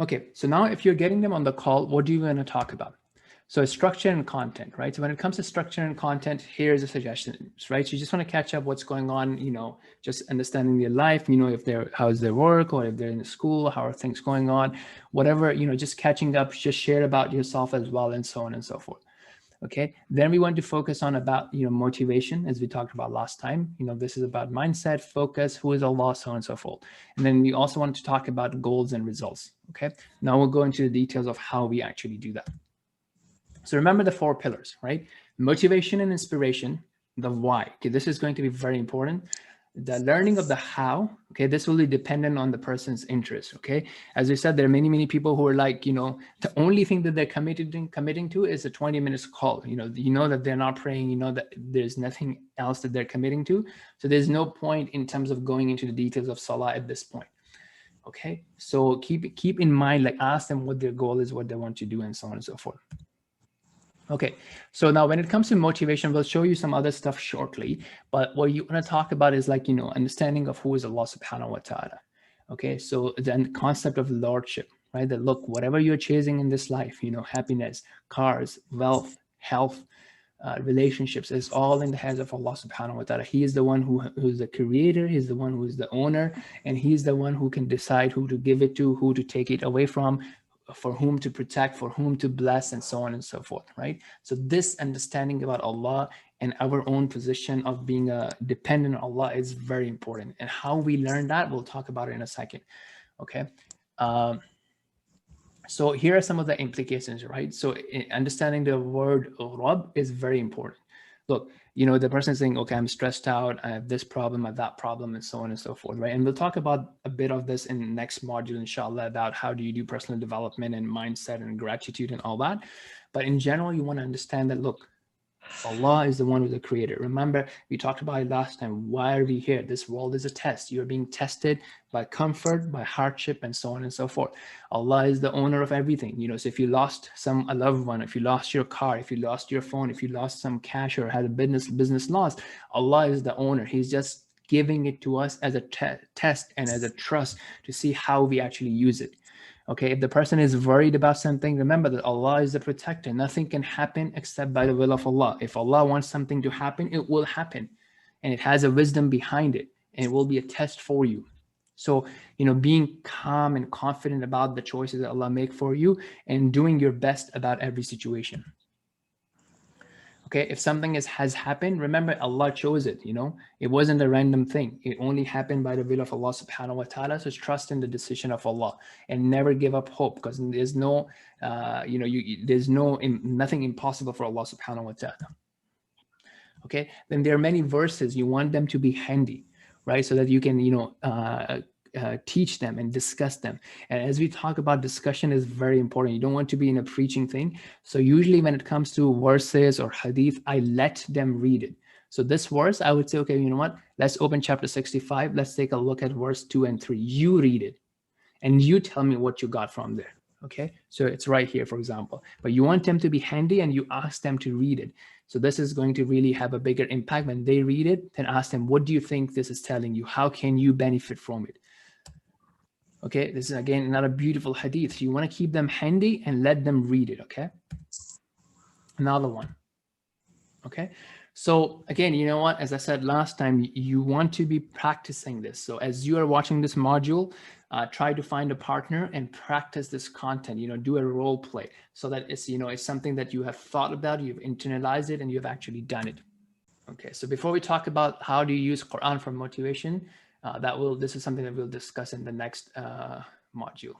Okay, so now if you're getting them on the call, what do you want to talk about? So structure and content, right? So when it comes to structure and content, here's a suggestion, right? So you just want to catch up what's going on, just understanding their life, if they're, how's their work, or if they're in the school, how are things going on, whatever, just catching up, just share about yourself as well, and so on and so forth. Okay, then we want to focus on about, motivation, as we talked about last time. This is about mindset, focus, who is Allah, so on and so forth. And then we also want to talk about goals and results. Okay, now we'll go into the details of how we actually do that. So remember the 4 pillars, right? Motivation and inspiration, the why. Okay, this is going to be very important. The learning of the how, okay, this will be dependent on the person's interest, okay? As we said, there are many people who are like, the only thing that they're committing to is a 20 minutes call. That they're not praying, that there's nothing else that they're committing to. So there's no point in terms of going into the details of Salah at this point. Okay, so keep in mind, like, ask them what their goal is, what they want to do, and so on and so forth. Okay, so now when it comes to motivation, we'll show you some other stuff shortly, but what you want to talk about is like, understanding of who is Allah subhanahu wa ta'ala. Okay, so then concept of lordship, right? That look, whatever you're chasing in this life, happiness, cars, wealth, health, relationships, is all in the hands of Allah subhanahu wa ta'ala. He is the one who's the creator, he's the one who's the owner, and he's the one who can decide who to give it to, who to take it away from, for whom to protect, for whom to bless, and so on and so forth, right? So this understanding about Allah and our own position of being dependent on Allah is very important. And how we learn that, we'll talk about it in a second, okay? So here are some of the implications, right? So understanding the word Rabb is very important. Look, the person is saying, okay, I'm stressed out, I have this problem, I have that problem, and so on and so forth, right? And we'll talk about a bit of this in the next module, inshallah, about how do you do personal development and mindset and gratitude and all that. But in general, you want to understand that, look, Allah is the one who's the creator. Remember, we talked about it last time. Why are we here? This world is a test. You're being tested by comfort, by hardship, and so on and so forth. Allah is the owner of everything. So if you lost a loved one, if you lost your car, if you lost your phone, if you lost some cash or had a business loss, Allah is the owner. He's just giving it to us as a test and as a trust to see how we actually use it. Okay, if the person is worried about something, remember that Allah is the protector. Nothing can happen except by the will of Allah. If Allah wants something to happen, it will happen. And it has a wisdom behind it. And it will be a test for you. So, being calm and confident about the choices that Allah make for you and doing your best about every situation. Okay, if something has happened, remember Allah chose it, it wasn't a random thing. It only happened by the will of Allah subhanahu wa ta'ala. So trust in the decision of Allah and never give up hope, because there's no, there's nothing impossible for Allah subhanahu wa ta'ala. Okay, then there are many verses. You want them to be handy, right? So that you can, teach them and discuss them. And as we talk about, discussion is very important. You don't want to be in a preaching thing. So usually when it comes to verses or hadith, I let them read it. So this verse, I would say, okay, you know what? Let's open chapter 65. Let's take a look at verse 2 and 3. You read it and you tell me what you got from there. Okay, so it's right here, for example. But you want them to be handy and you ask them to read it. So this is going to really have a bigger impact. When they read it, then ask them, what do you think this is telling you? How can you benefit from it? Okay, this is again another beautiful hadith. You want to keep them handy and let them read it. Okay, another one. Okay, so again, you know what, as I said last time, you want to be practicing this. So as you are watching this module, try to find a partner and practice this content. Do a role play so that it's, it's something that you have thought about, you've internalized it, and you've actually done it. Okay, so before we talk about how do you use Quran for motivation, this is something that we'll discuss in the next module.